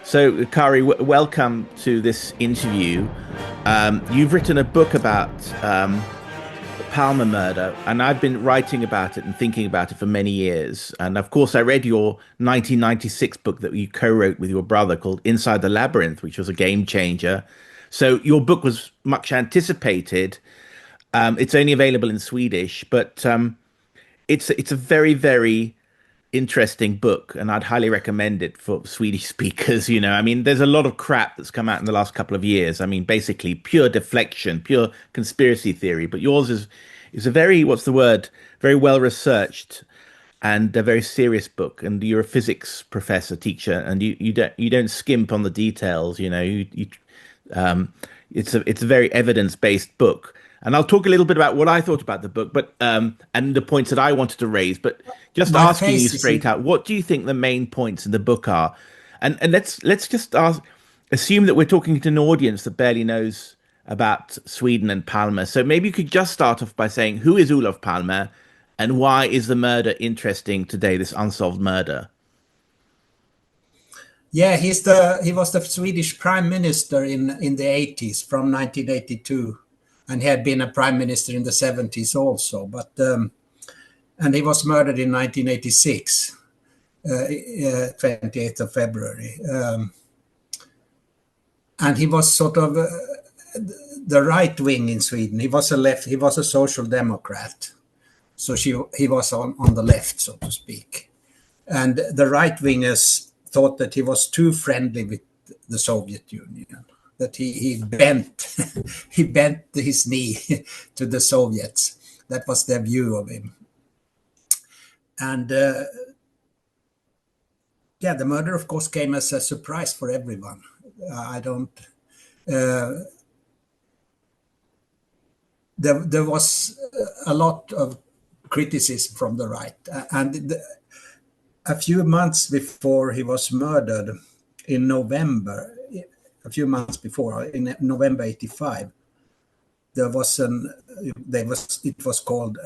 So, Kari, welcome to this interview. You've written a book about the Palme murder, and I've been writing about it and thinking about it for many years. And of course, I read your 1996 book that you co-wrote with your brother called Inside the Labyrinth, which was a game changer. So your book was much anticipated. It's only available in Swedish, but it's a very interesting book, and I'd highly recommend it for Swedish speakers. I mean, there's a lot of crap that's come out in the last couple of years. I mean, basically pure deflection, pure conspiracy theory. But yours is a very, what's the word? Very well researched and a very serious book. And you're a physics professor, teacher, and you don't skimp on the details. It's a very evidence-based book. And I'll talk a little bit about what I thought about the book, but and the points that I wanted to raise. But just asking you straight out, what do you think the main points in the book are? And let's just assume that we're talking to an audience that barely knows about Sweden and Palme. So maybe you could just start off by saying, who is Olof Palme, and why is the murder interesting today? This unsolved murder. Yeah, he was the Swedish prime minister in the 80s from 1982. And he had been a prime minister in the 70s also, but and he was murdered in 1986, 28th of February. And he was sort of the right wing in Sweden. He was a social democrat. So he was on the left, so to speak. And the right wingers thought that he was too friendly with the Soviet Union, that he bent he bent his knee to the Soviets. That was their view of him. And the murder, of course, came as a surprise for everyone. There was a lot of criticism from the right. And a few months before he was murdered, in November, a few months before, in November 85, it was called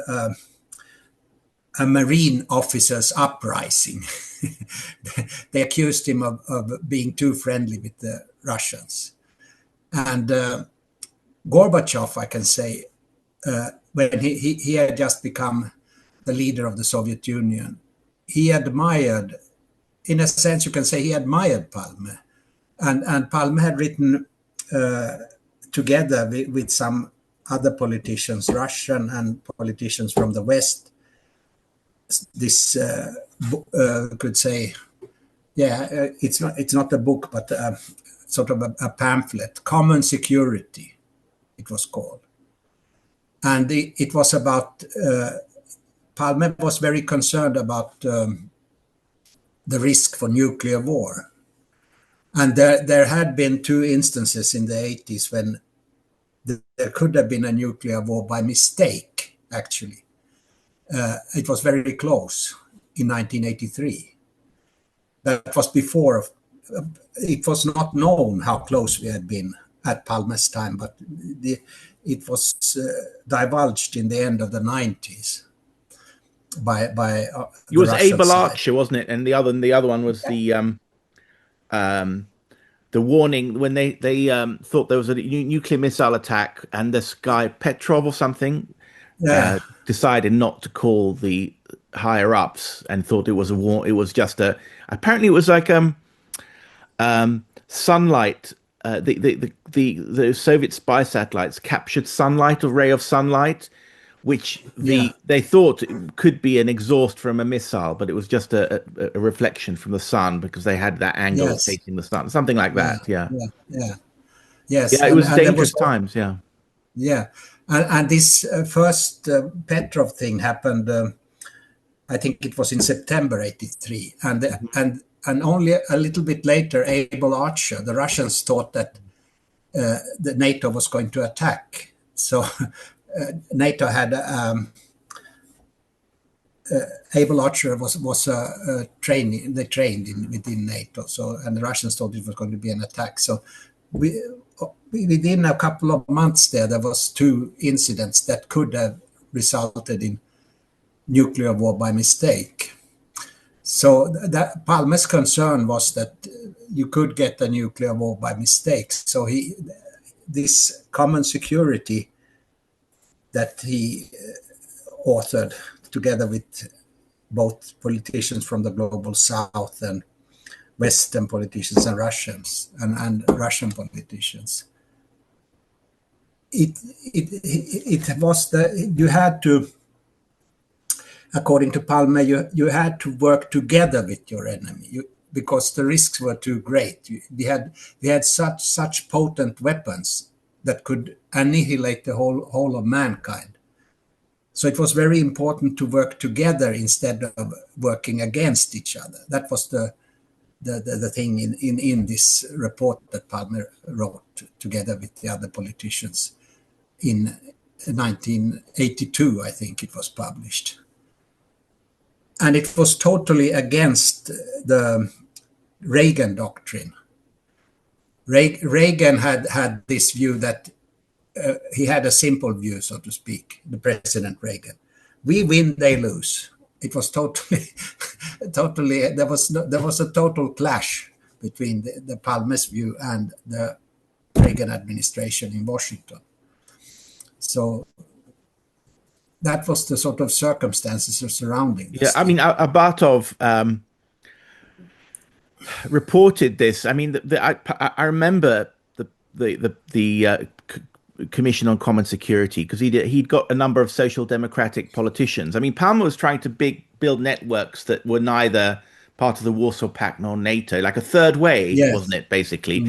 a Marine officers' uprising. They accused him of being too friendly with the Russians. And Gorbachev, I can say, when he had just become the leader of the Soviet Union, he admired, in a sense you can say he admired Palme. And Palme had written together with some other politicians, Russian and politicians from the West, this could say, it's not a book, but sort of a pamphlet, Common Security, it was called. And it was about, Palme was very concerned about the risk for nuclear war. And there had been two instances in the 80s when there could have been a nuclear war by mistake, actually. It was very close in 1983. That was before, it was not known how close we had been at Palme's time, but it was divulged in the end of the 90s by it was Abel Archer, wasn't it? And the other one was the warning when they thought there was a nuclear missile attack, and this guy Petrov or something decided not to call the higher ups and thought it was a war. It was just apparently it was like sunlight. The Soviet spy satellites captured sunlight, a ray of sunlight, which they thought could be an exhaust from a missile, but it was just a reflection from the sun because they had that angle facing the sun, something like that. Yes. Yeah, it was dangerous times. And this first Petrov thing happened. I think it was in September '83, and only a little bit later, Abel Archer, the Russians thought that the NATO was going to attack. So NATO had Abel Archer was training. They trained within NATO. So, and the Russians thought it was going to be an attack. So within a couple of months there was two incidents that could have resulted in nuclear war by mistake. So that Palme's concern was that you could get a nuclear war by mistake. So this common security that he authored together with both politicians from the global south and Western politicians and Russians and Russian politicians. It was you had to, according to Palme, you had to work together with your enemy because the risks were too great. We had such potent weapons that could annihilate the whole of mankind. So it was very important to work together instead of working against each other. That was the thing in this report that Palme wrote together with the other politicians in 1982, I think it was published. And it was totally against the Reagan doctrine. Reagan had this view that he had a simple view, so to speak, the President Reagan. We win, they lose. It was totally, there was a total clash between the Palme's view and the Reagan administration in Washington. So that was the sort of circumstances surrounding this. Yeah, I mean, Abatov reported this. I mean, I remember the Commission on Common Security, because he'd got a number of social democratic politicians. I mean, Palme was trying to build networks that were neither part of the Warsaw Pact nor NATO, like a third way, yes, wasn't it, basically?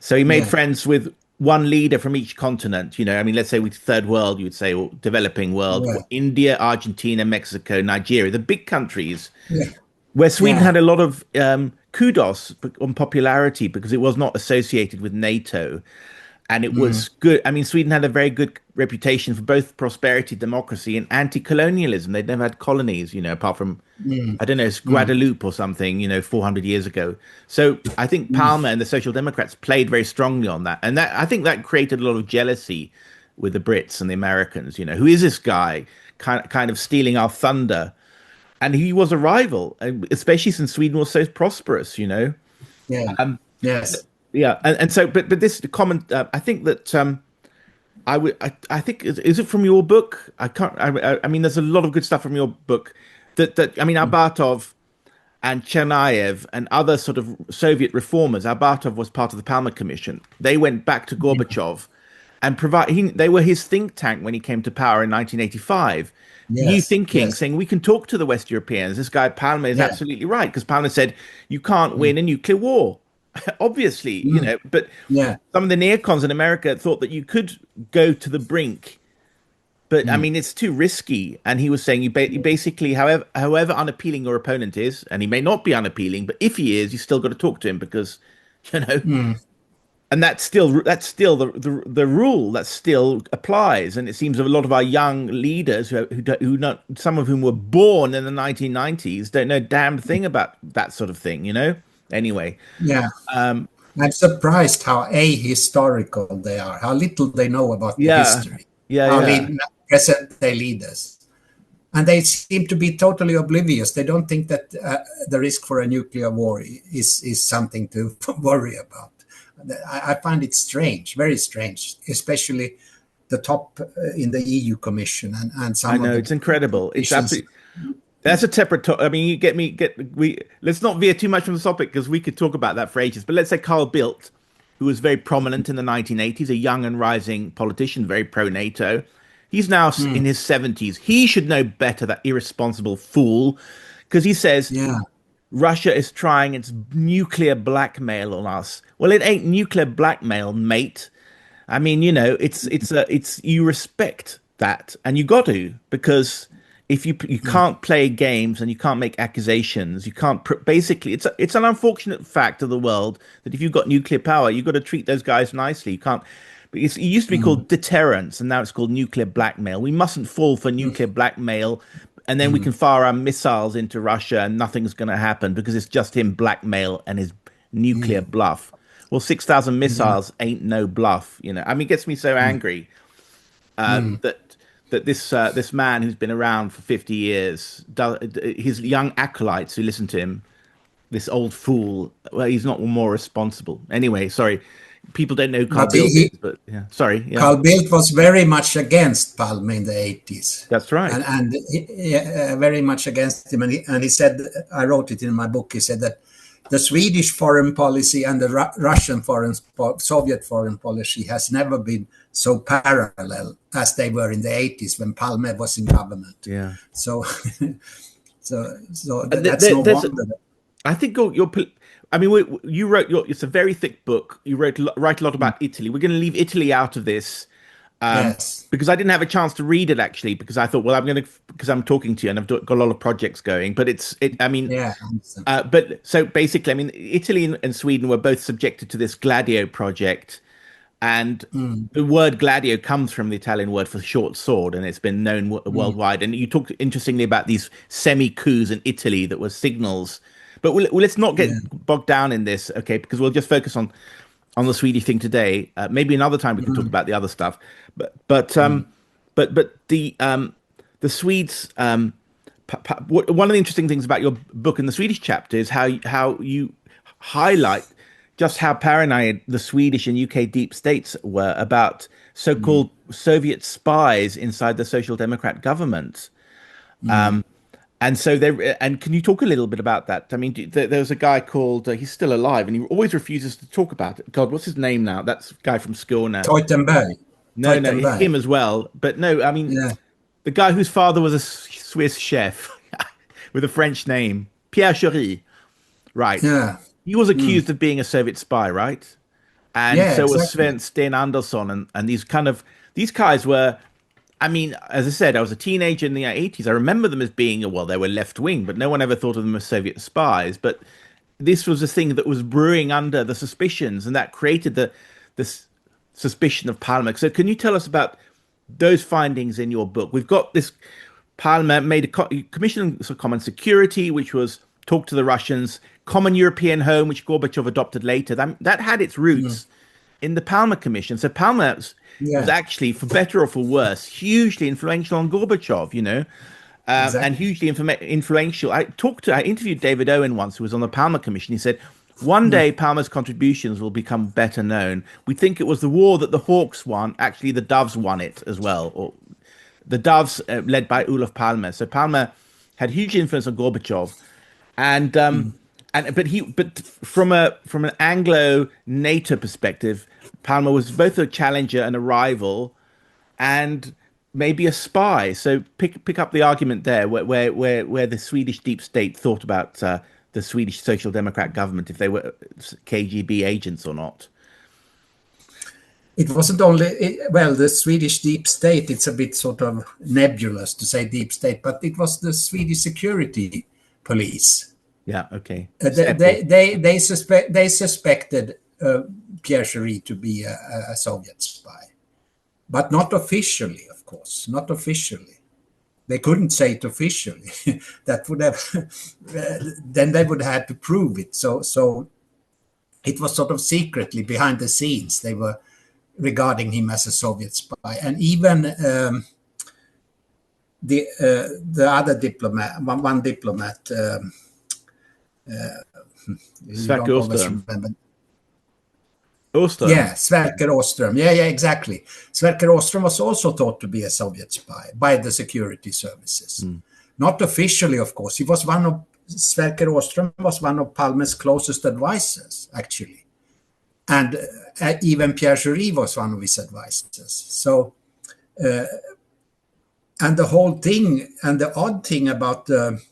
So he made friends with one leader from each continent. You know, I mean, let's say with third world, you would say, or developing world, or India, Argentina, Mexico, Nigeria, the big countries, where Sweden had a lot of kudos on popularity because it was not associated with NATO. And it was good. I mean, Sweden had a very good reputation for both prosperity, democracy, and anti-colonialism. They'd never had colonies, you know, apart from, I don't know, Guadeloupe or something, you know, 400 years ago. So I think Palme and the Social Democrats played very strongly on that. And I think that created a lot of jealousy with the Brits and the Americans. You know, who is this guy kind of stealing our thunder? And he was a rival, especially since Sweden was so prosperous, you know. Yes. Yeah, and so, but this comment, I think that I think is it from your book? I mean, there's a lot of good stuff from your book. That I mean, Arbatov and Chernayev and other sort of Soviet reformers. Arbatov was part of the Palme Commission. They went back to Gorbachev and they were his think tank when he came to power in 1985. Saying we can talk to the West Europeans. This guy Palme is absolutely right, because Palme said you can't win a nuclear war. Obviously, you know, but some of the neocons in America thought that you could go to the brink, but I mean, it's too risky. And he was saying you basically, however unappealing your opponent is, and he may not be unappealing, but if he is, you still got to talk to him because, you know, and that's still the rule that still applies. And it seems a lot of our young leaders who not, some of whom were born in the 1990s, don't know a damn thing about that sort of thing, you know. Anyway, I'm surprised how ahistorical they are, how little they know about the history, present day leaders, and they seem to be totally oblivious. They don't think that the risk for a nuclear war is something to worry about. I find it strange, very strange, especially the top in the EU Commission and some. I know, it's incredible. It's absolutely. That's a separate topic. I mean, let's not veer too much from the topic because we could talk about that for ages. But let's say Carl Bildt, who was very prominent in the 1980s, a young and rising politician, very pro-NATO. He's now in his 70s. He should know better, that irresponsible fool, because he says Russia is trying its nuclear blackmail on us. Well, it ain't nuclear blackmail, mate. I mean, you know, it's you respect that, and you got to, because if you can't play games and you can't make accusations, you can't basically, it's an unfortunate fact of the world that if you've got nuclear power, you've got to treat those guys nicely. You can't. It used to be called deterrence, and now it's called nuclear blackmail. We mustn't fall for nuclear blackmail, and then we can fire our missiles into Russia and nothing's going to happen because it's just him blackmail and his nuclear bluff. Well, 6,000 missiles ain't no bluff, you know. I mean, it gets me so angry that that this man who's been around for 50 years, his young acolytes who listen to him, this old fool, well, he's not more responsible. Anyway, sorry, people don't know who Carl But Bildt is, but yeah, sorry, yeah, Carl Bildt was very much against Palme in the 80s. that's right. And very much against him. And he said, I wrote it in my book, he said that the Swedish foreign policy and the Russian Soviet foreign policy has never been so parallel as they were in the 80s when Palme was in government. Yeah. So that's no wonder. I think I mean, you wrote it's a very thick book. You write a lot about Italy. We're going to leave Italy out of this. Yes. Because I didn't have a chance to read it actually, because I thought, well, because I'm talking to you and I've got a lot of projects going, but but so basically, I mean, Italy and Sweden were both subjected to this Gladio project, and the word Gladio comes from the Italian word for short sword, and it's been known worldwide. And you talked interestingly about these semi-coups in Italy that were signals, but let's not get bogged down in this, okay? Because we'll just focus on the Swedish thing today. Maybe another time we can talk about the other stuff. But the Swedes. One of the interesting things about your book in the Swedish chapter is how you highlight just how paranoid the Swedish and UK deep states were about so-called Soviet spies inside the Social Democrat government. And so can you talk a little bit about that? I mean, there was a guy called, he's still alive, and he always refuses to talk about it. God, what's his name now? That's a guy from Skåne. Teutenberg. No, him as well. But no, I mean, the guy whose father was a Swiss chef with a French name, Pierre Curie, right? Yeah. He was accused of being a Soviet spy, right? And so was Sten Andersson, and these guys were. I mean, as I said, I was a teenager in the 80s. I remember them as being, well, they were left-wing, but no one ever thought of them as Soviet spies. But this was a thing that was brewing under the suspicions, and that created this suspicion of Palme. So can you tell us about those findings in your book? We've got this, Palme made a Commission on Common Security, which was talk to the Russians, Common European Home, which Gorbachev adopted later. That had its roots in the Palme Commission. So Palme was actually, for better or for worse, hugely influential on Gorbachev, you know, and hugely influential. I interviewed David Owen once, who was on the Palme Commission. He said, one day Palme's contributions will become better known. We think it was the war that the Hawks won. Actually, the Doves won it as well. Or the Doves, led by Olof Palme. So Palme had huge influence on Gorbachev, but from an Anglo-NATO perspective, Palme was both a challenger and a rival, and maybe a spy. So pick up the argument there, where the Swedish deep state thought about the Swedish Social Democrat government, if they were KGB agents or not. It wasn't only, the Swedish deep state, it's a bit sort of nebulous to say deep state, but it was the Swedish security police. Yeah, okay. They suspected Pierre Curie to be a Soviet spy, but not officially, of course, not officially. They couldn't say it officially. That would have, then they would have to prove it. So it was sort of secretly behind the scenes. They were regarding him as a Soviet spy, and even the other diplomat, one diplomat. Sverker Åström. Yeah, Sverker Åström. Yeah, exactly. Sverker Åström was also thought to be a Soviet spy by the security services. Not officially, of course. Sverker Åström was one of Palme's closest advisors, actually. And even Pierre Curie was one of his advisors. So, and the whole thing, and the odd thing about the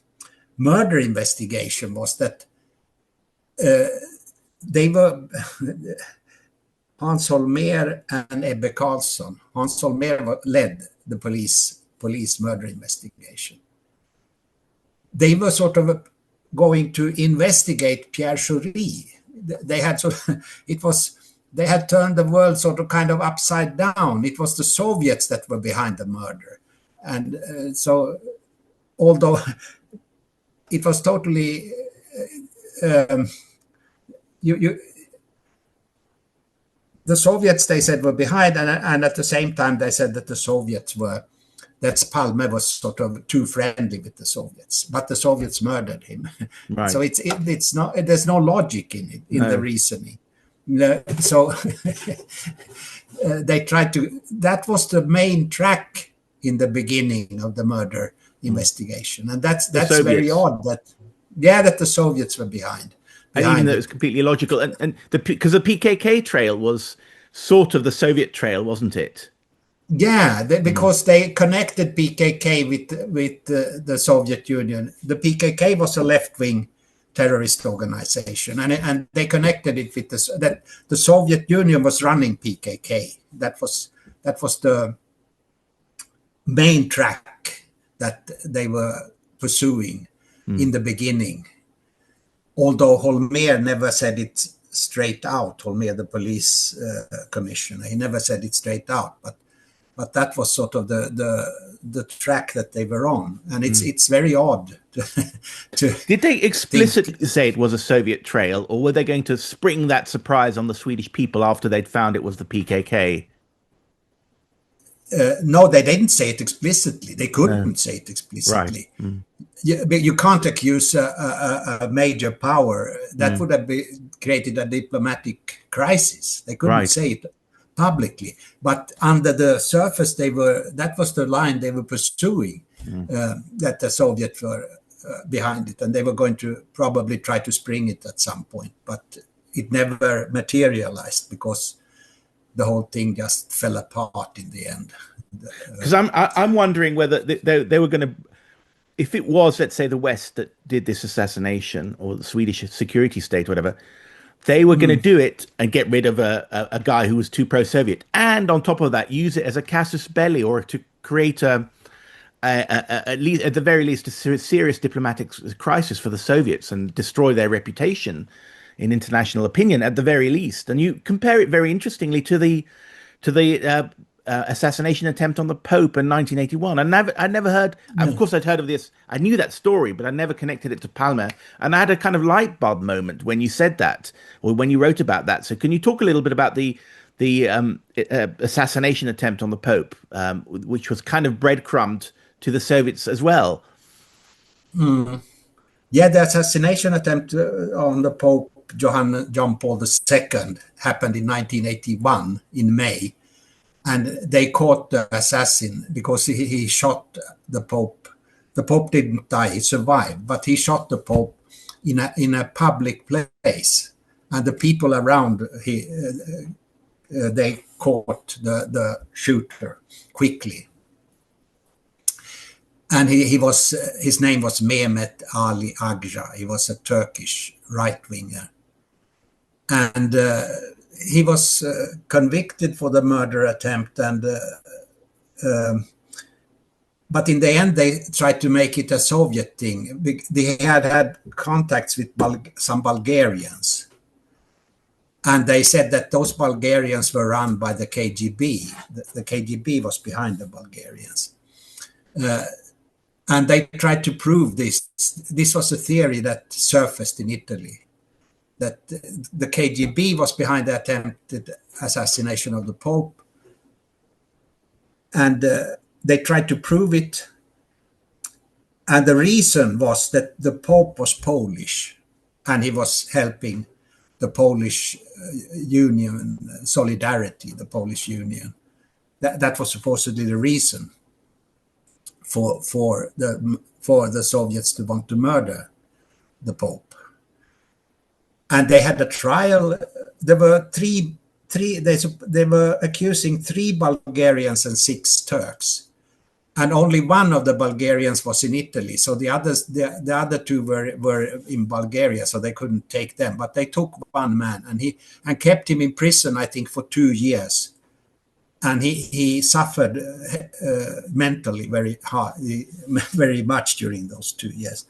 murder investigation was that they were Hans Holmér and Ebbe Carlsson. Hans Holmér led the police murder investigation. They were sort of going to investigate Pierre Curie. They had they had turned the world sort of kind of upside down. It was the Soviets that were behind the murder, and so although it was totally the Soviets, they said, were behind, and at the same time they said that the Soviets were that Palme was sort of too friendly with the Soviets, but the Soviets murdered him. Right. So it's not, there's no logic in it, in the reasoning. So they tried to, that was the main track in the beginning of the murder investigation. And that's very odd that the Soviets were behind and even though it was completely illogical. And because the PKK trail was sort of the Soviet trail, wasn't it? Yeah, because they connected PKK with the Soviet Union. The PKK was a left-wing terrorist organization, and they connected it with that the Soviet Union was running PKK. That was the main track that they were pursuing in the beginning. Although Holmér never said it straight out, Holmér, the police commissioner, he never said it straight out, but that was sort of the track that they were on, and it's very odd. Did they explicitly say it was a Soviet trail, or were they going to spring that surprise on the Swedish people after they'd found it was the PKK? No, they didn't say it explicitly. They couldn't say it explicitly. Right. You can't accuse a major power. That would have created a diplomatic crisis. They couldn't say it publicly, but under the surface that was the line they were pursuing, that the Soviets were behind it, and they were going to probably try to spring it at some point, but it never materialized because the whole thing just fell apart in the end. Because I'm wondering whether they were going to, if it was, let's say, the West that did this assassination, or the Swedish security state, whatever, they were going to do it and get rid of a guy who was too pro-Soviet, and on top of that, use it as a casus belli, or to create at the very least a serious diplomatic crisis for the Soviets and destroy their reputation in international opinion at the very least. And you compare it very interestingly to the assassination attempt on the Pope in 1981. I'd never heard, of course I'd heard of this, I knew that story, but I never connected it to Palme. And I had a kind of light bulb moment when you said that, or when you wrote about that. So can you talk a little bit about the assassination attempt on the Pope, which was kind of breadcrumbed to the Soviets as well? Yeah, the assassination attempt on the Pope John Paul II happened in 1981 in May. And they caught the assassin because he shot the Pope. The Pope didn't die; he survived, but he shot the Pope in a public place, and the people around they caught the shooter quickly. And his name was Mehmet Ali Agca. He was a Turkish right winger, and he was convicted for the murder attempt, and but in the end they tried to make it a Soviet thing. They had contacts with some Bulgarians, and they said that those Bulgarians were run by the KGB. The KGB was behind the Bulgarians, and they tried to prove this. This was a theory that surfaced in Italy, that the KGB was behind the attempted assassination of the Pope. And they tried to prove it. And the reason was that the Pope was Polish, and he was helping the Polish Union, Solidarity, the Polish Union. That was supposedly the reason for the Soviets to want to murder the Pope. And they had a trial. There were they were accusing 3 Bulgarians and 6 Turks. And only one of the Bulgarians was in Italy. So the other 2 were in Bulgaria, so they couldn't take them. But they took one man and kept him in prison, I think, for 2 years. And he suffered mentally very much during those 2 years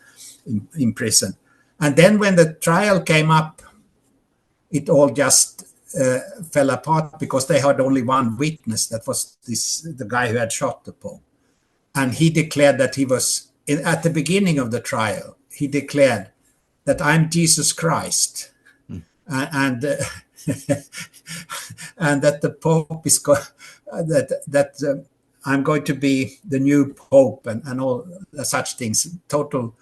in prison. And then when the trial came up, it all just fell apart because they had only one witness. That was the guy who had shot the Pope. And he declared that he was, at the beginning of the trial, he declared that I'm Jesus Christ. And and that the Pope is, I'm going to be the new pope and all such things. Total.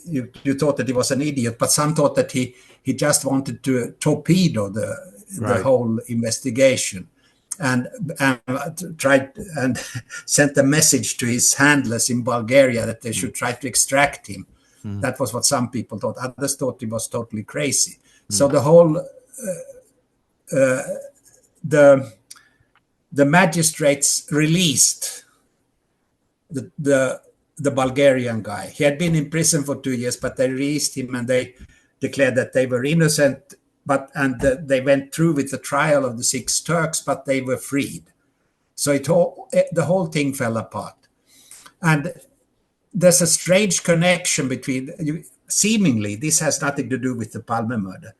You thought that he was an idiot, but some thought that he just wanted to torpedo the whole investigation, and tried and sent a message to his handlers in Bulgaria that they should try to extract him. That was what some people thought. Others thought he was totally crazy. So the whole the magistrates released the Bulgarian guy. He had been in prison for 2 years, but they released him and they declared that they were innocent. They went through with the trial of the 6 Turks, but they were freed. So the whole thing fell apart. And there's a strange connection between, seemingly, this has nothing to do with the Palme murder,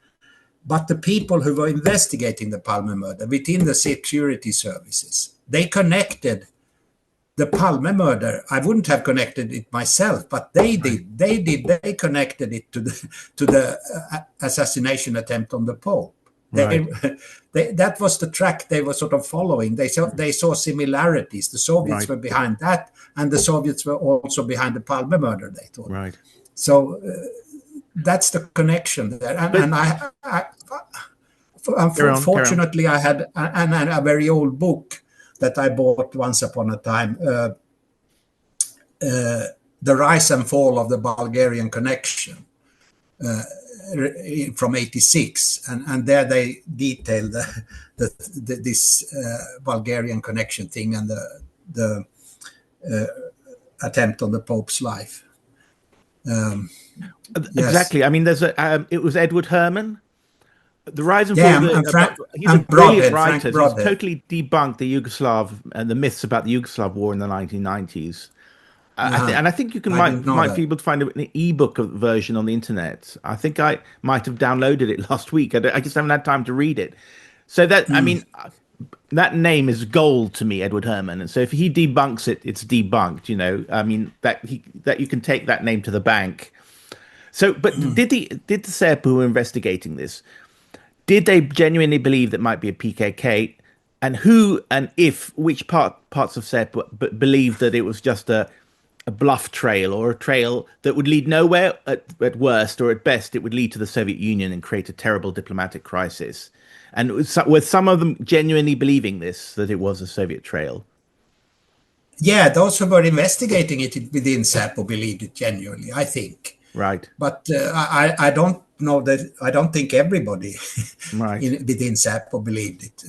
but the people who were investigating the Palme murder within the security services, they connected the Palme murder. I wouldn't have connected it myself, but they did. They connected it to the assassination attempt on the Pope. That was the track they were sort of following. They saw similarities. The Soviets were behind that, and the Soviets were also behind the Palme murder, they thought. Right. So that's the connection there. And unfortunately, I had a very old book that I bought once upon a time, The Rise and Fall of the Bulgarian Connection, from '86, and there they detail this Bulgarian connection thing and the attempt on the Pope's life. Exactly. Yes. I mean, it was Edward Herman. The Rise and Fall. He's a brilliant writer. He's totally debunked the Yugoslav and the myths about the Yugoslav war in the 1990s. And I think you might be able to find an ebook version on the internet. I think I might have downloaded it last week. I just haven't had time to read it. So that I mean, that name is gold to me, Edward Herman. And so if he debunks it, it's debunked. You know, I mean that you can take that name to the bank. So, but did the SERP who were investigating this? Did they genuinely believe that might be a PKK, and which parts of SERP believed that it was just a bluff trail or a trail that would lead nowhere at worst, or at best it would lead to the Soviet Union and create a terrible diplomatic crisis? And were some of them genuinely believing that it was a Soviet trail? Yeah, those who were investigating it within SERP believed it genuinely, I think. Right. But I don't know that. I don't think everybody within SERP believed it.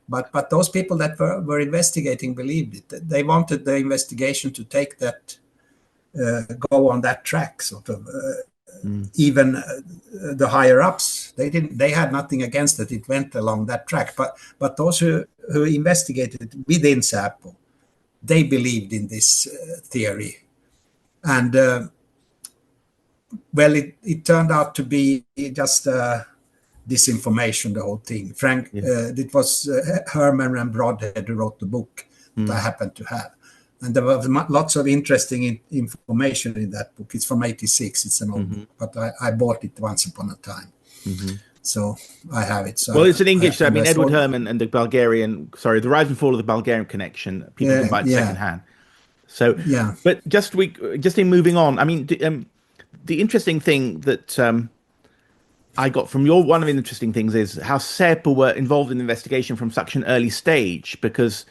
But those people that were investigating believed it. They wanted the investigation to take that, go on that track, sort of. Even the higher ups, they had nothing against it. It went along that track. But those who investigated within SERP, they believed in this theory, and. Well, it turned out to be just disinformation, the whole thing. It was Herman and Brodhead who wrote the book that I happened to have. And there was lots of interesting information in that book. It's from '86. It's an old book, but I bought it once upon a time. So I have it. So it's in English. I mean, Edward Herman and the Rise and Fall of the Bulgarian Connection. People can buy it secondhand. So, but just in moving on, I mean, the interesting thing that I got from one of the interesting things is how SERP were involved in the investigation from such an early stage, because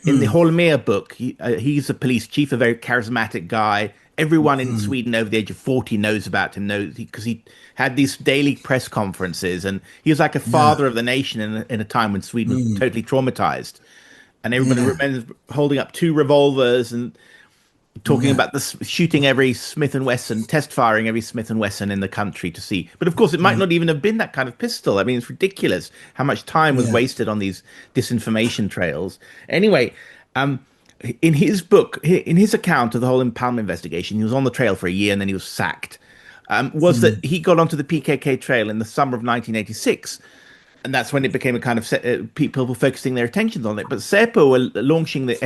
in the Holmér book, he's a police chief, a very charismatic guy. Everyone in Sweden over the age of 40 knows about him, because he had these daily press conferences, and he was like a father of the nation in a time when Sweden was totally traumatized. And everybody remembers holding up 2 revolvers and talking about shooting every Smith & Wesson, test firing every Smith & Wesson in the country to see. But of course, it might not even have been that kind of pistol. I mean, it's ridiculous how much time was wasted on these disinformation trails. Anyway, in his book, in his account of the whole Palme investigation, he was on the trail for a year and then he was sacked, that he got onto the PKK trail in the summer of 1986. And that's when it became a kind of people were focusing their attentions on it. But SERP were launching the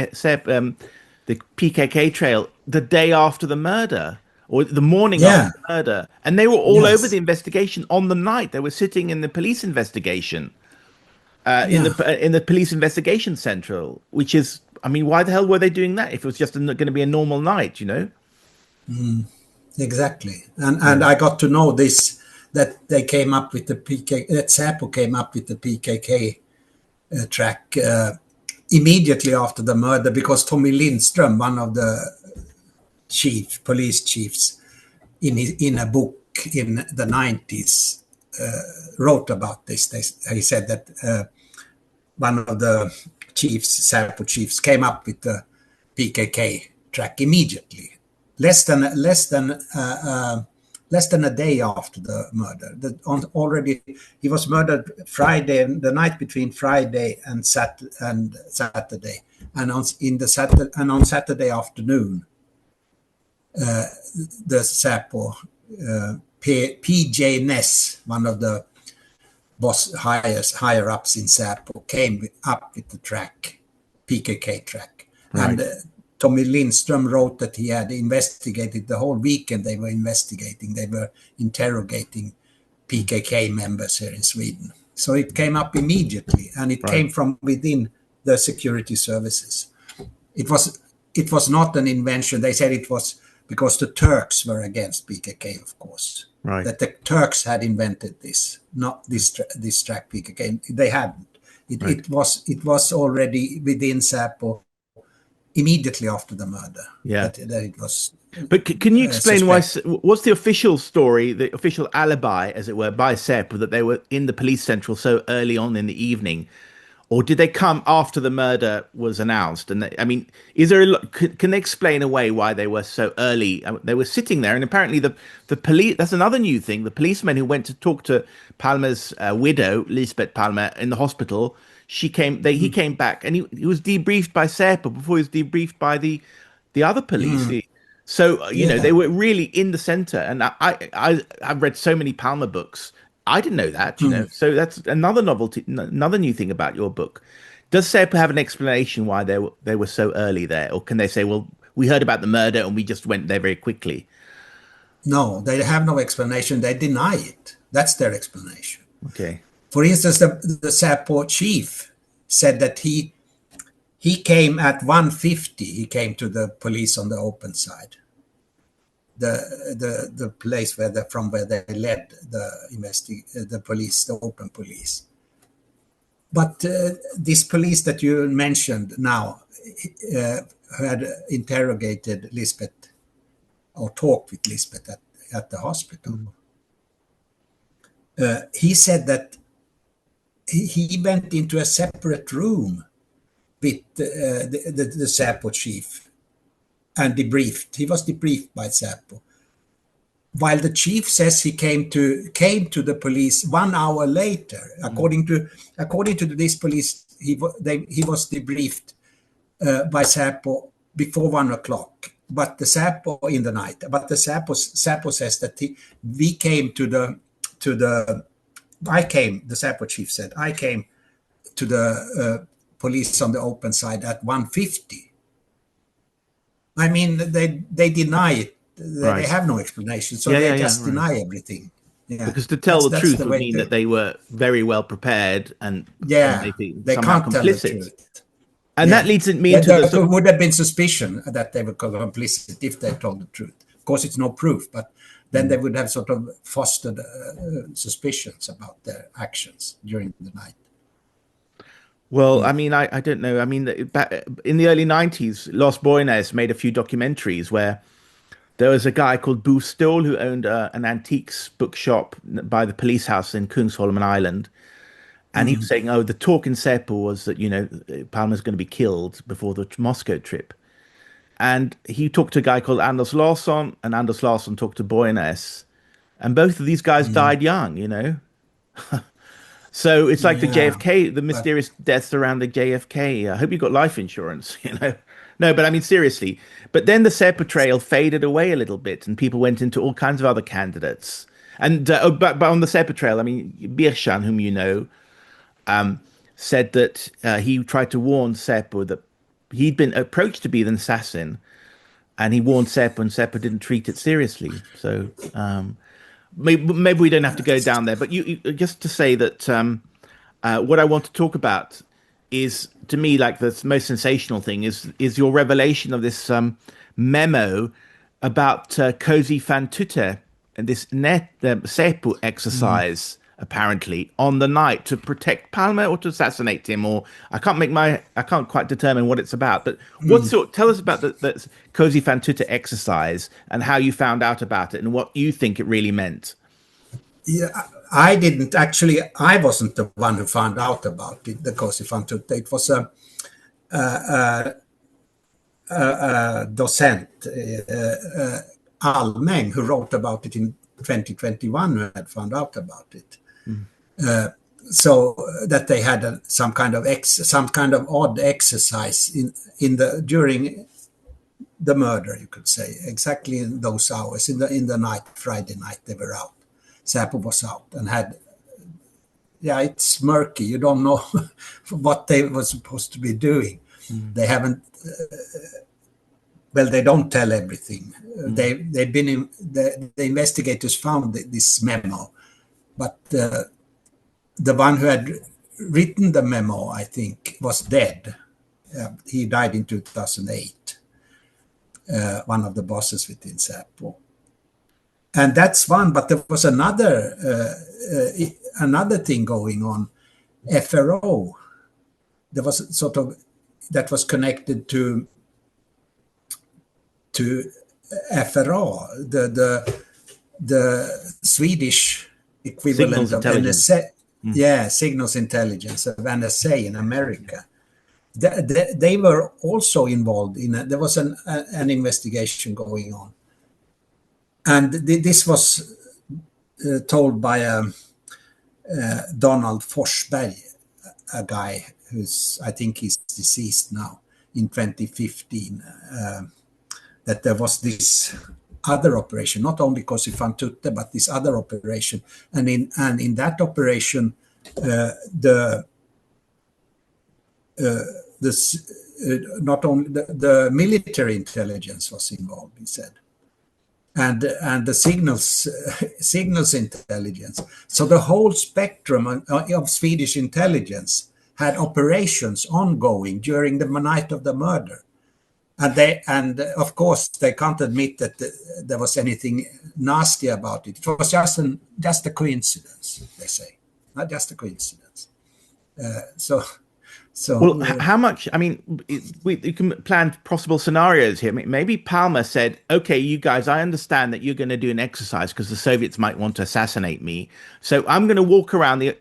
PKK trail the day after the murder, or the morning after the murder. And they were all over the investigation on the night. They were sitting in the police investigation. in the police investigation central, which is, I mean, why the hell were they doing that if it was just going to be a normal night, you know? Exactly. And I got to know this, that they came up with the that Säpo came up with the PKK track immediately after the murder, because Tommy Lindström, one of the police chiefs, in a book in the 90s, wrote about this. He said that one of the Säpo chiefs, came up with the PKK track immediately, less than a day after the murder. Already he was murdered Friday, the night between Friday and Saturday, and on Saturday afternoon, the Säpo PJ Ness, one of the higher ups in Säpo, came up with the track, PKK track. Right. And Tommy Lindström wrote that he had investigated the whole weekend. They were investigating, they were interrogating PKK members here in Sweden. So it came up immediately, and it came from within the security services. It was not an invention. They said it was because the Turks were against PKK, of course. Right. That the Turks had invented this, not this track PKK. They hadn't. It was already within Säpo immediately after the murder. Yeah, that it was. But can you explain what's the official story, the official alibi, as it were, by Säpo, that they were in the police central so early on in the evening? Or did they come after the murder was announced? And I mean, is there can they explain away why they were so early? They were sitting there, and apparently the police. That's another new thing. The policeman who went to talk to Palme's widow, Lisbeth Palme, in the hospital, he came back, and he was debriefed by Säpo before he was debriefed by the other police. So you know, they were really in the center. And I've read so many Palme books. I didn't know that, you know. So that's another novelty, another new thing about your book. Does Säpo have an explanation why they were so early there, or can they say, well, we heard about the murder and we just went there very quickly? No, they have no explanation. They deny it. That's their explanation. Okay. For instance, the Säpo chief said that he came at 1:50. He came to the police on the open side. The place where they led the police, the open police. But this police that you mentioned now had interrogated Lisbeth, or talked with Lisbeth at the hospital. He said that he went into a separate room with the Säpo chief and debriefed. He was debriefed by Säpo. While the chief says he came to the police 1 hour later. According to this police, he was debriefed by Säpo before 1 o'clock. But the Säpo in the night. But the Säpo says that we came to the. The Säpo chief said, I came to the police on the open side at 1:50. I mean, they deny it. They have no explanation, so they just deny everything. Yeah. Because to tell the truth would mean that they were very well prepared, and they can't complicit. Tell the truth. And that leads me into there would have been suspicion that they were complicit if they told the truth. Of course, it's no proof, but then they would have sort of fostered suspicions about their actions during the night. Well, I mean, I don't know. I mean, in the early 90s, Los Boines made a few documentaries where there was a guy called Bo Ståhl who owned an antiques bookshop by the police house in Kungsholmen Island. And he was saying, the talk in Säpo was that, you know, Palme's going to be killed before the Moscow trip. And he talked to a guy called Anders Larsson, and Anders Larsson talked to Boines. And both of these guys died young, you know. So it's like the JFK, the mysterious deaths around the JFK. I hope you got life insurance, you know. No, but I mean, seriously. But then the Säpo trail faded away a little bit, and people went into all kinds of other candidates. And but on the Säpo trail, I mean, Birshan, whom you know, said that he tried to warn Säpo that he'd been approached to be an assassin, and he warned Säpo, and Säpo didn't treat it seriously. So maybe we don't have to go down there. But you just to say that what I want to talk about is, to me, like the most sensational thing is your revelation of this memo about Cozy fan Tutte and this Seppo exercise, apparently on the night to protect Palme or to assassinate him, or I can't quite determine what it's about. But tell us about the Cozy fan Tutte exercise and how you found out about it and what you think it really meant. Yeah, I didn't actually. I wasn't the one who found out about it, the Cozy fan Tutte. It was a docent, Almeng, who wrote about it in 2021, who had found out about it. So that they had some kind of odd exercise during the murder, you could say, exactly in those hours in the night, Friday night, they were out. Seppo was out and had. Yeah, it's murky. You don't know what they were supposed to be doing. They haven't. Well, they don't tell everything. They've been in, the investigators found this memo, but the one who had written the memo, I think, was dead. He died in 2008. One of the bosses within Seppo, and that's one. But there was another thing going on. FRO. There was sort of that was connected to FRA, the Swedish equivalent of NSA. Yeah, signals intelligence of NSA in America. They were also involved in it. There was an investigation going on, and this was told by Donald Forsberg, a guy I think he's deceased now, in 2015. That there was this other operation, not only Cozy fan Tutte, but this other operation, and in that operation, not only the military intelligence was involved, he said, and the signals intelligence. So the whole spectrum of Swedish intelligence had operations ongoing during the night of the murder. And of course they can't admit that there was anything nasty about it. It was just a coincidence, they say, not just a coincidence. Well, how much? I mean, you can plan possible scenarios here. Maybe Palme said, "Okay, you guys, I understand that you're going to do an exercise because the Soviets might want to assassinate me. So I'm going to walk around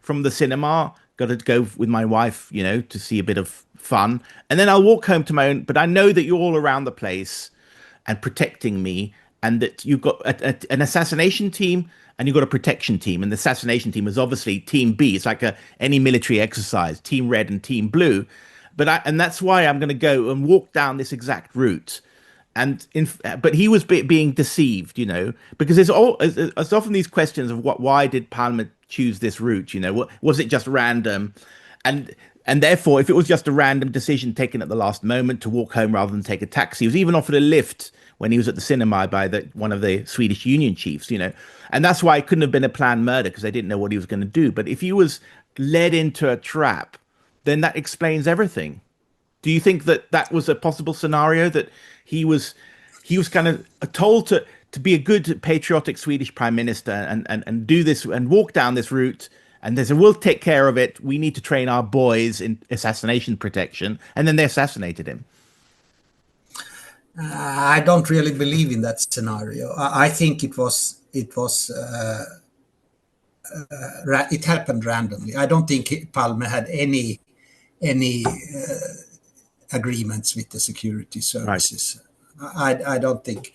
from the cinema. Got to go with my wife, to see a bit of fun, and then I'll walk home to my own. But I know that you're all around the place and protecting me, and that you've got an assassination team and you've got a protection team. And the assassination team is obviously Team B. It's like any military exercise, Team Red and Team Blue. And that's why I'm going to go and walk down this exact route. But he was being deceived, because there's often these questions of why did Palme choose this route? Was it just random? And therefore, if it was just a random decision taken at the last moment to walk home rather than take a taxi, he was even offered a lift when he was at the cinema by one of the Swedish union chiefs, and that's why it couldn't have been a planned murder, because they didn't know what he was going to do. But if he was led into a trap, then that explains everything. Do you think that was a possible scenario, that he was kind of told to be a good patriotic Swedish prime minister and do this and walk down this route? And they said, we'll take care of it. We need to train our boys in assassination protection. And then they assassinated him. I don't really believe in that scenario. I think it happened randomly. I don't think Palme had any agreements with the security services. Right. I don't think,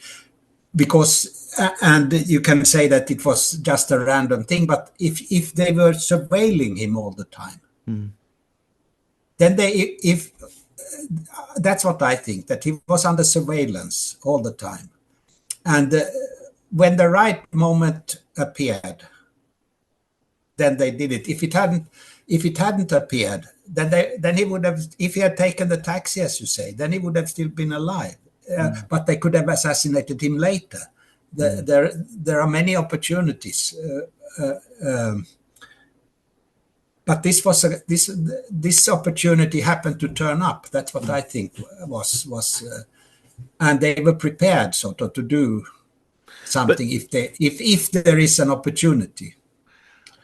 because and you can say that it was just a random thing, but if they were surveilling him all the time, then that's what I think, that he was under surveillance all the time, and when the right moment appeared, then they did it. If it hadn't appeared, then he would have, if he had taken the taxi, as you say, then he would have still been alive. But they could have assassinated him later. There are many opportunities. but this opportunity happened to turn up. That's what I think was, and they were prepared sort of to do something if there is an opportunity.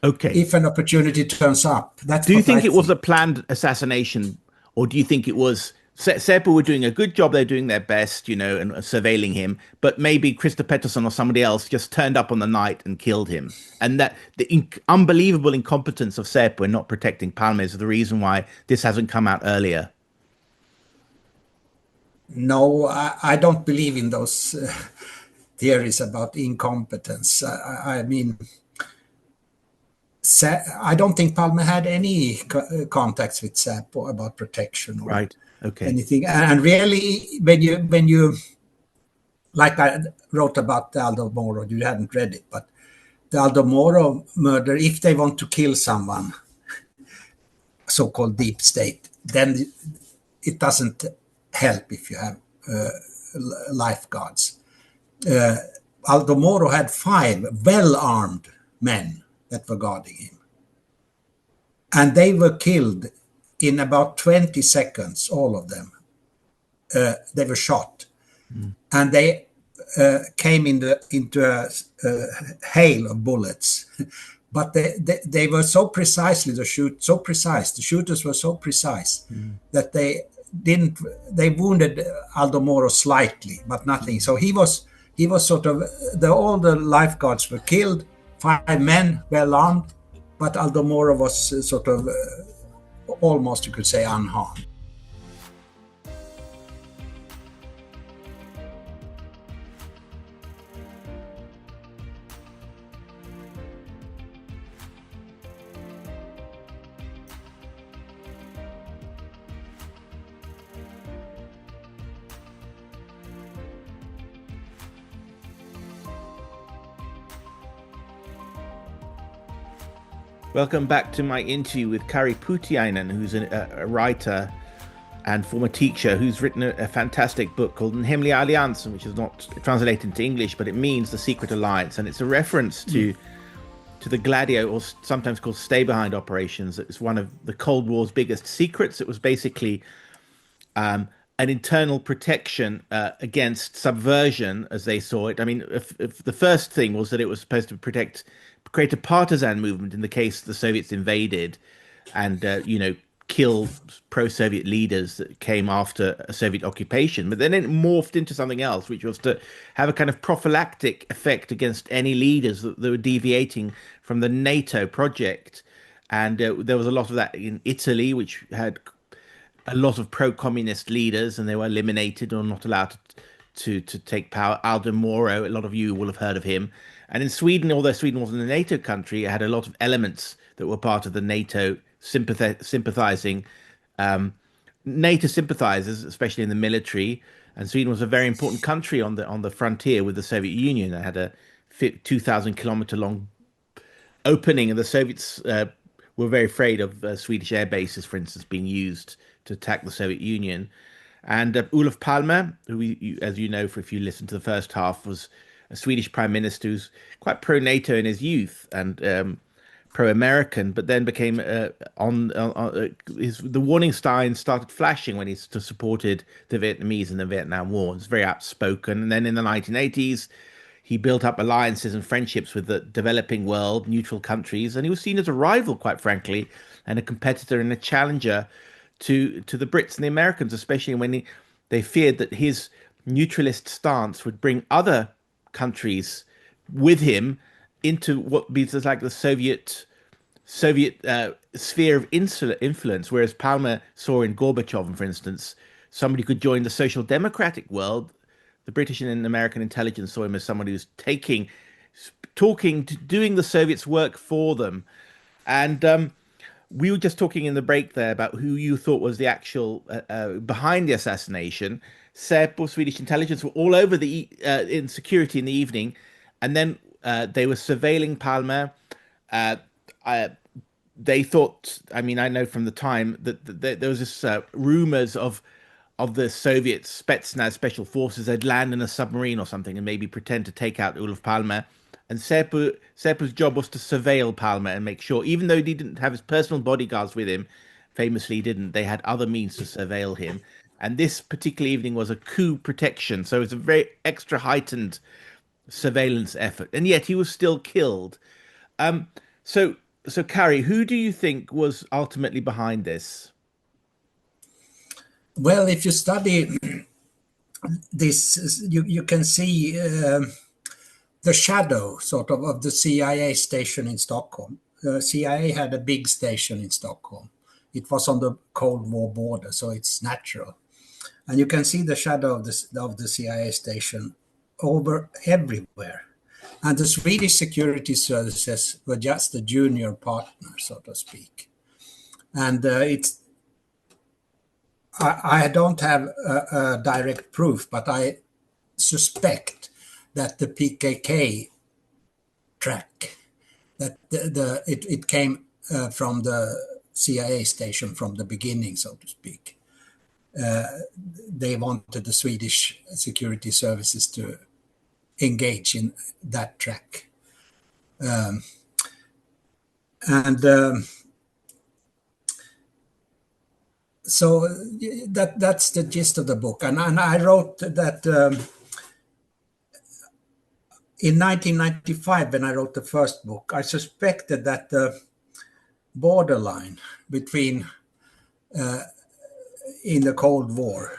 Okay. If an opportunity turns up, that's. Do you what think I it was a planned assassination, or do you think it was Seppo were doing a good job? They're doing their best, and surveilling him, but maybe Krista Pettersson or somebody else just turned up on the night and killed him, and that the unbelievable incompetence of Seppo in not protecting Palme is the reason why this hasn't come out earlier. No, I don't believe in those theories about incompetence. I mean, I don't think Palme had any contacts with Säpo about protection or right. Okay. anything. And really, when you, like I wrote about the Aldo Moro, you hadn't read it, but the Aldo Moro murder, if they want to kill someone, so-called deep state, then it doesn't help if you have lifeguards. Aldo Moro had 5 well-armed men that were guarding him. And they were killed in about 20 seconds, all of them. They were shot. And they came into a hail of bullets. But they were so precisely, the shooters were so precise that they wounded Aldo Moro slightly, but nothing. So he was sort of, all the lifeguards were killed, 5 men well armed, but Aldo Moro was sort of almost, you could say, unharmed. Welcome back to my interview with Kari Poutiainen, who's a writer and former teacher who's written a fantastic book called Hemliga Alliansen, which is not translated into English, but it means the secret alliance. And it's a reference to the Gladio, or sometimes called stay-behind operations. It's one of the Cold War's biggest secrets. It was basically an internal protection against subversion, as they saw it. I mean, if the first thing was that it was supposed to create a partisan movement in the case the Soviets invaded and, kill pro-Soviet leaders that came after a Soviet occupation. But then it morphed into something else, which was to have a kind of prophylactic effect against any leaders that were deviating from the NATO project. And there was a lot of that in Italy, which had a lot of pro-communist leaders, and they were eliminated or not allowed to take power. Aldo Moro, a lot of you will have heard of him. And in Sweden, although Sweden wasn't a NATO country, it had a lot of elements that were part of the NATO sympathizing NATO sympathizers, especially in the military. And Sweden was a very important country on the frontier with the Soviet Union. It had a 2,000-kilometer long opening, and the Soviets were very afraid of Swedish air bases, for instance, being used to attack the Soviet Union. And Olof Palme, who, as you know, if you listen to the first half, was a Swedish prime minister who's quite pro-NATO in his youth and pro-American, but then became the warning signs started flashing when he supported the Vietnamese in the Vietnam War. He was very outspoken. And then in the 1980s, he built up alliances and friendships with the developing world, neutral countries, and he was seen as a rival, quite frankly, and a competitor and a challenger to the Brits and the Americans, especially when they feared that his neutralist stance would bring other countries with him into what be like the Soviet sphere of influence, whereas Palme saw in Gorbachev, for instance, somebody who could join the social democratic world. The British and American intelligence saw him as somebody who's doing the Soviets' work for them. And we were just talking in the break there about who you thought was the actual behind the assassination. Säpo, Swedish intelligence, were all over the in security in the evening, and then they were surveilling Palme. They thought, I mean, I know from the time that there was this rumors of of the Soviet Spetsnaz special forces. They'd land in a submarine or something and maybe pretend to take out Olof Palme. And Säpo's job was to surveil Palme and make sure, even though he didn't have his personal bodyguards with him, famously didn't, they had other means to surveil him. And this particular evening was a coup protection. So it's a very extra heightened surveillance effort. And yet he was still killed. Um, so, so Kari, who do you think was ultimately behind this? Well, if you study this, you can see the shadow sort of the CIA station in Stockholm. The CIA had a big station in Stockholm. It was on the Cold War border, so it's natural. And you can see the shadow of the CIA station over everywhere. And the Swedish security services were just a junior partner, so to speak. And I don't have a direct proof, but I suspect that the PKK track, that it came from the CIA station from the beginning, so to speak. They wanted the Swedish security services to engage in that track. So that's the gist of the book. And I wrote that in 1995, when I wrote the first book, I suspected that the borderline between in the Cold War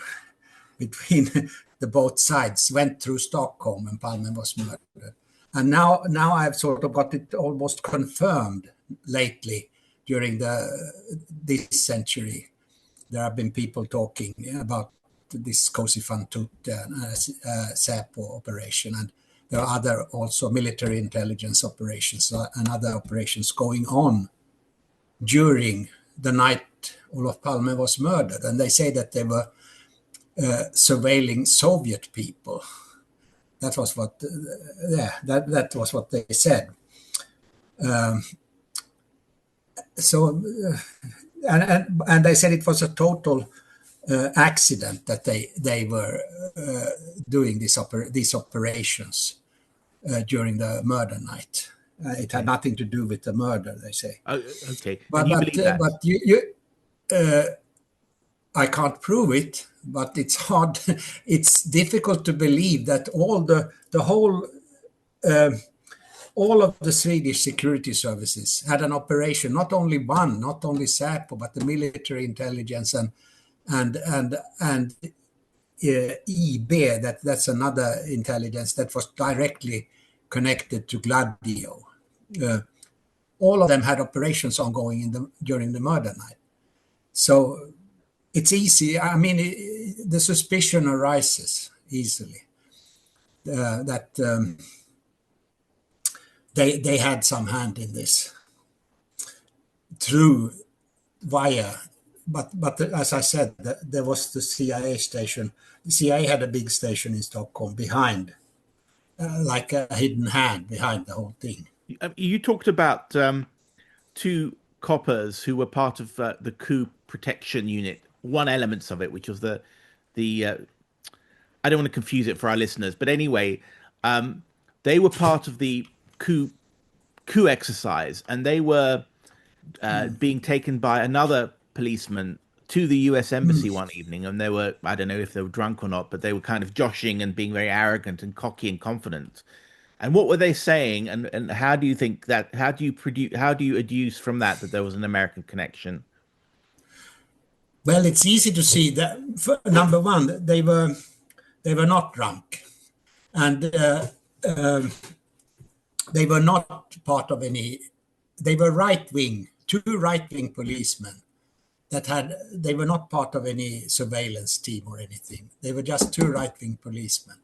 between the both sides went through Stockholm when Palme was murdered. And now I've sort of got it almost confirmed lately during this century. There have been people talking about this Cozy Fan Tutte Säpo operation, and there are other also military intelligence operations and other operations going on during the night Olof Palme was murdered. And they say that they were surveilling Soviet people. That was what, that was what they said. And they said it was a total accident that they were doing these operations during the murder night. It had nothing to do with the murder, they say. Oh, okay. But I can't prove it, but it's hard. It's difficult to believe that all of the Swedish security services had an operation, not only one, not only Säpo, but the military intelligence and IB, that's another intelligence that was directly connected to Gladio. All of them had operations ongoing during the murder night. So it's easy. I mean, the suspicion arises easily that they had some hand in this but as I said, there was the CIA station. The CIA had a big station in Stockholm behind, like a hidden hand behind the whole thing. You talked about two coppers who were part of the coup protection unit. One element of it, which was the I don't want to confuse it for our listeners, but anyway, they were part of the coup exercise, and they were being taken by another policeman to the US embassy one evening, and they were, I don't know if they were drunk or not, but they were kind of joshing and being very arrogant and cocky and confident. And what were they saying, and how do you think that, how do you adduce from that there was an American connection? Well, it's easy to see that, number one, they were not drunk, and they were not part of any. They were two right-wing policemen they were not part of any surveillance team or anything. They were just two right-wing policemen,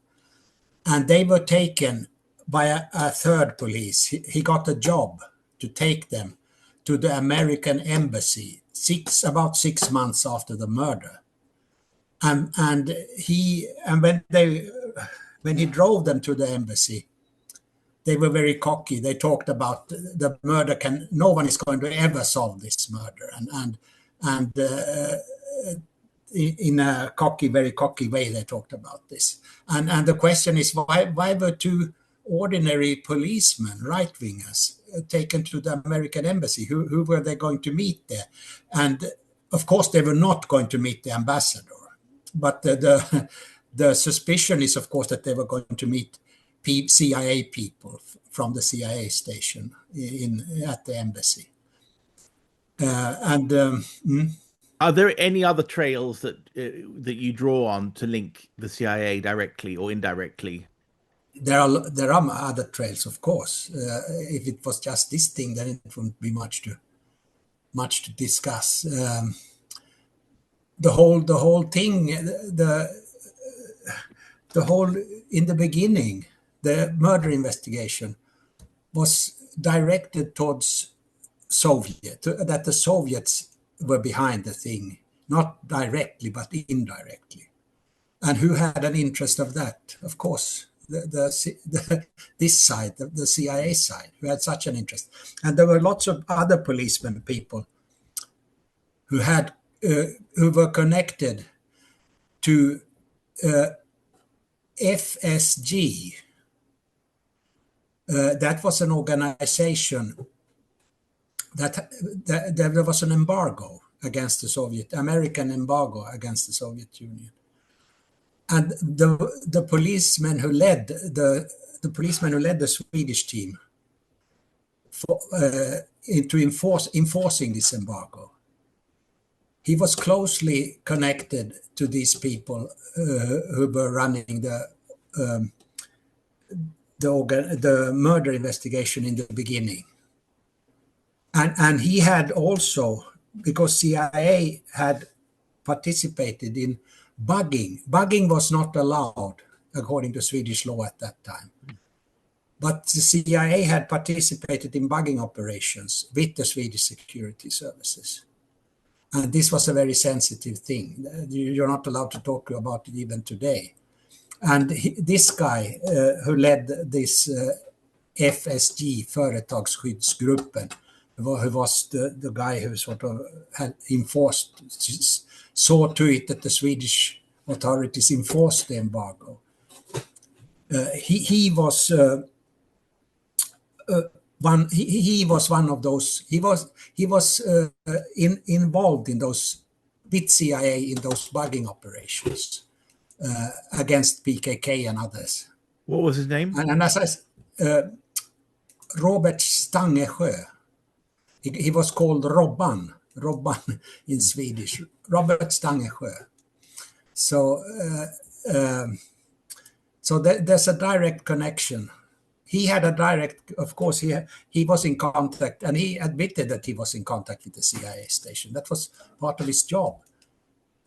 and they were taken by a third police. He got a job to take them to the American embassy about 6 months after the murder. And when he drove them to the embassy, they were very cocky. They talked about the murder. No one is going to ever solve this murder. And in a very cocky way, they talked about this. And the question is, why were two ordinary policemen, right-wingers, taken to the American embassy? Who were they going to meet there? And of course, they were not going to meet the ambassador. But the suspicion is, of course, that they were going to meet CIA people from the CIA station at the embassy. Are there any other trails that you draw on to link the CIA directly or indirectly? There are other trails, of course. If it was just this thing, then it wouldn't be much to discuss. The whole thing, the whole in the beginning, the murder investigation was directed towards Soviet, that the Soviets were behind the thing, not directly but indirectly. And who had an interest of that? Of course, this side, the CIA side, who had such an interest. And there were lots of other policemen, people who were connected to FSG. That was an organization that there was an embargo against the American embargo against the Soviet Union. And the policeman who led the Swedish team into enforcing this embargo, he was closely connected to these people who were running the murder investigation in the beginning. And he had also, because CIA had participated in bugging. Bugging was not allowed according to Swedish law at that time. But the CIA had participated in bugging operations with the Swedish security services. And this was a very sensitive thing. You're not allowed to talk about it even today. And this guy who led this FSG, Företagsskyddsgruppen, who was the guy who sort of had saw to it that the Swedish authorities enforced the embargo. He was one of those. He was involved in those with CIA in those bugging operations against PKK and others. What was his name? And as I said, Robert Stangesjö. He was called Robban in Swedish. Robert Stangesjö. So there's a direct connection. He had a direct, of course, he was in contact, and he admitted that he was in contact with the CIA station. That was part of his job.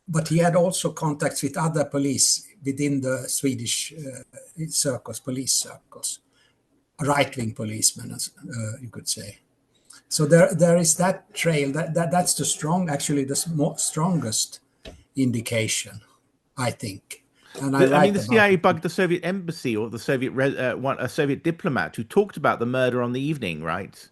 But he had also contacts with other police within the Swedish police circles, right-wing policemen, you could say. So there is that trail. That's the strongest indication, I think. And I mean, the CIA bugged the Soviet embassy or the Soviet a Soviet diplomat who talked about the murder on the evening, right?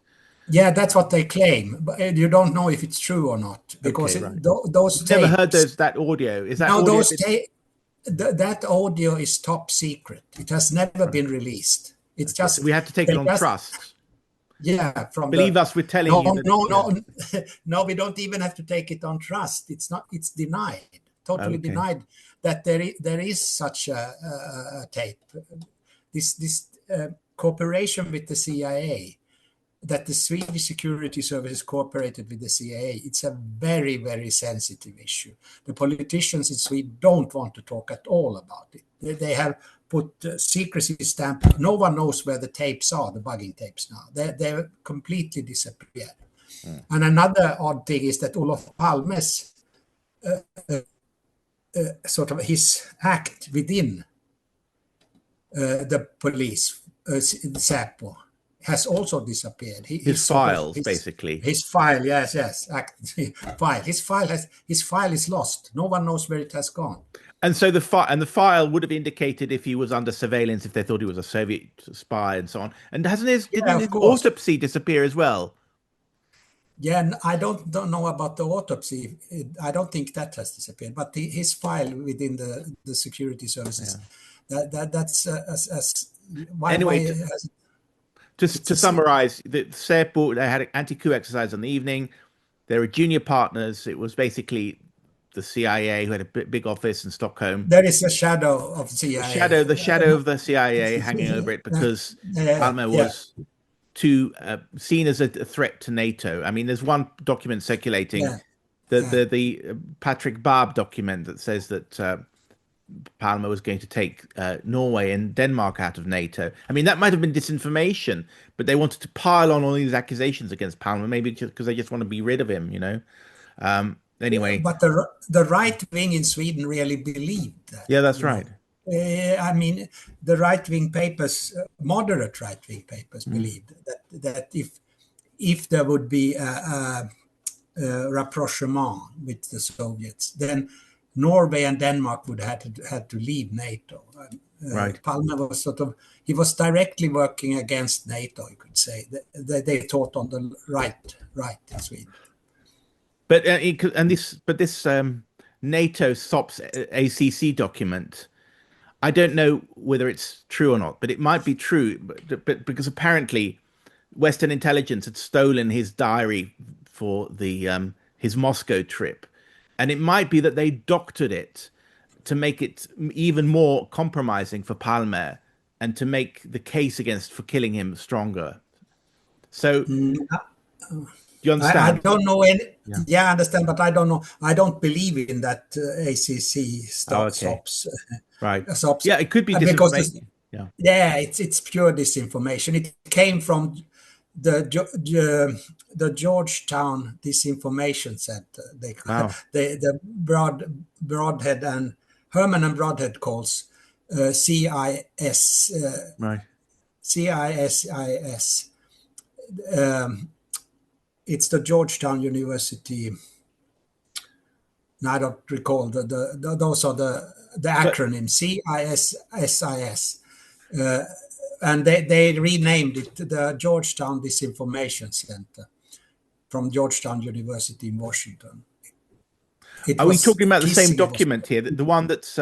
Yeah, that's what they claim, but you don't know if it's true or not because okay, right. Those tapes, never heard that audio. Is that no? audio That audio is top secret. It has never been released. It's just we have to take it on trust. Yeah, believe us. We're telling you. No. We don't even have to take it on trust. It's not. It's denied. Totally denied that there is such a tape. This cooperation with the CIA, that the Swedish security services cooperated with the CIA. It's a very, very sensitive issue. The politicians in Sweden don't want to talk at all about it. They have put secrecy stamp. No one knows where the tapes are, the bugging tapes now. They're completely disappeared. And another odd thing is that Olof Palme's sort of his act within the police, Säpo, has also disappeared. His files, basically. His file, yes. File. His file is lost. No one knows where it has gone. And so the file would have indicated if he was under surveillance, if they thought he was a Soviet spy, and so on. And didn't his autopsy disappear as well? Yeah, and I don't know about the autopsy. I don't think that has disappeared. But his file within the security services, that's why Anyway, has to summarize, the Serpo, they had an anti-coup exercise in the evening. They were junior partners. It was basically the CIA who had a big office in Stockholm. there is a shadow of CIA. The shadow of the CIA hanging over it because Palme Yeah, was too seen as a threat to NATO. I mean, there's one document circulating, yeah, the Patrick Barb document that says that Palme was going to take Norway and Denmark out of NATO. I mean, that might have been disinformation, but they wanted to pile on all these accusations against Palme, maybe just because they just want to be rid of him, you know. Anyway, but the right wing in Sweden really believed that. yeah, that's right. I mean, the right wing papers, moderate right wing papers, believed that if there would be a rapprochement with the Soviets, then Norway and Denmark would had to leave NATO. Right. Palme was he was directly working against NATO, you could say. They thought on the right in Sweden. But this NATO SOPS ACC document, I don't know whether it's true or not, but it might be true. But because apparently Western intelligence had stolen his diary for his Moscow trip, and it might be that they doctored it to make it even more compromising for Palme and to make the case for killing him stronger. So, do you understand? I don't know any. Yeah, I understand, but I don't know. I don't believe in that ACC SOPs. Right. SOPs. Yeah, it could be disinformation. Yeah, it's pure disinformation. It came from the Georgetown Disinformation Center. The Broadhead and Herman and Broadhead calls CIS. Right. CISIS. It's the Georgetown University. I don't recall those are the acronym CISIS. And they renamed it the Georgetown Disinformation Center from Georgetown University in Washington. Are we talking about the same document here? The one that's...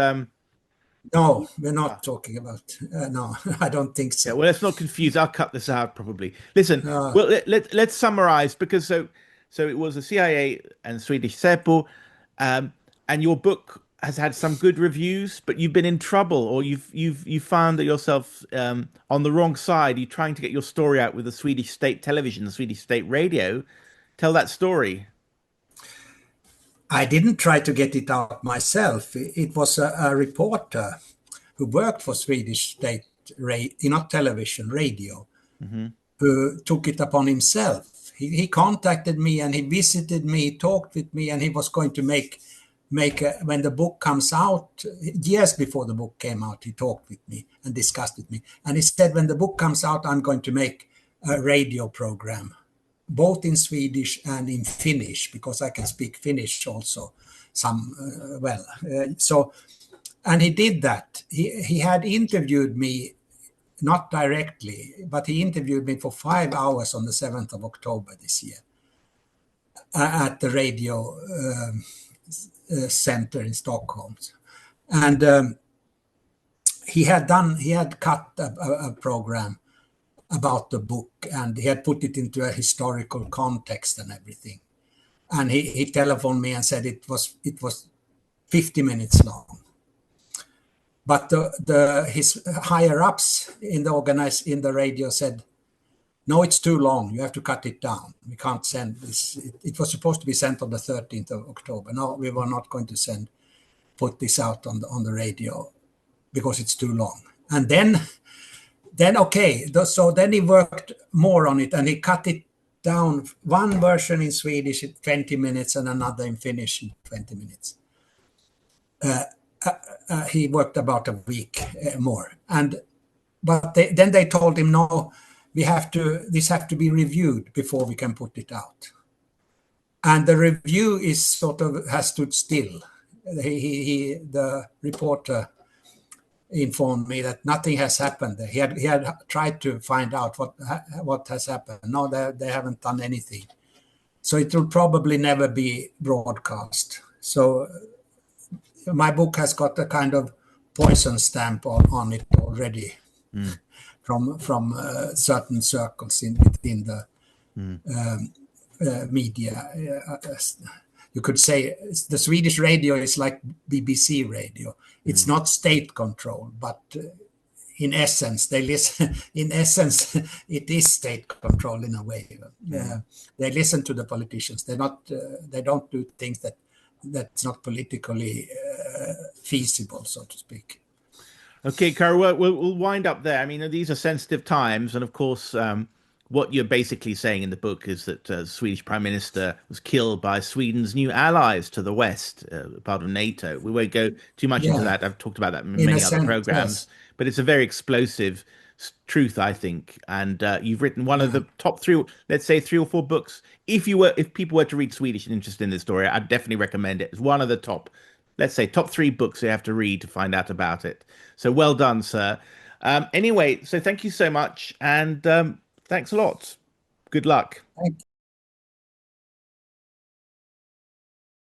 No, we're not talking about... no, I don't think so. Yeah, well, let's not confuse. I'll cut this out probably. Listen, well, let's summarize, because so it was the CIA and Swedish Säpo, and your book has had some good reviews, but you've been in trouble, or you've found that yourself on the wrong side. You're trying to get your story out with the Swedish state television, the Swedish state radio. Tell that story. I didn't try to get it out myself. It was a reporter who worked for Swedish state not television, radio, who took it upon himself. He contacted me and he visited me, talked with me, and he was going to make when the book comes out, years before the book came out, he talked with me and discussed with me. And he said, when the book comes out, I'm going to make a radio program, both in Swedish and in Finnish, because I can speak Finnish also and he did that. He had interviewed me, not directly, but he interviewed me for 5 hours on the 7th of October this year at the radio center in Stockholm. And he had cut a program about the book, and he had put it into a historical context and everything. And he telephoned me and said it was 50 minutes long. But his higher ups in the radio said, no, it's too long. You have to cut it down. We can't send this. It was supposed to be sent on the 13th of October. No, we were not going to put this out on the radio because it's too long. And then okay. So then he worked more on it and he cut it down. One version in Swedish in 20 minutes and another in Finnish in 20 minutes. He worked about a week more. But then they told him, no, this have to be reviewed before we can put it out. And the review has stood still. The reporter informed me that nothing has happened. He had tried to find out what has happened. No, they haven't done anything. So it will probably never be broadcast. So my book has got a kind of poison stamp on it already from certain circles within the media. You could say the Swedish radio is like BBC radio. It's not state controlled, but in essence, they listen. In essence, it is state control in a way. They listen to the politicians. They don't do things that's not politically feasible, so to speak. Okay, Kari, we'll wind up there. I mean, these are sensitive times, and of course, what you're basically saying in the book is that the Swedish Prime Minister was killed by Sweden's new allies to the west, part of NATO. We won't go too much into that. I've talked about that in many other programs, but it's a very explosive truth, I think. And you've written one of the top three, let's say 3 or 4 books. If people were to read Swedish and interested in this story, I'd definitely recommend it. It's one of the top, let's say, top 3 books they have to read to find out about it. So well done, sir. Anyway, so thank you so much, and thanks a lot. Good luck. Thank you.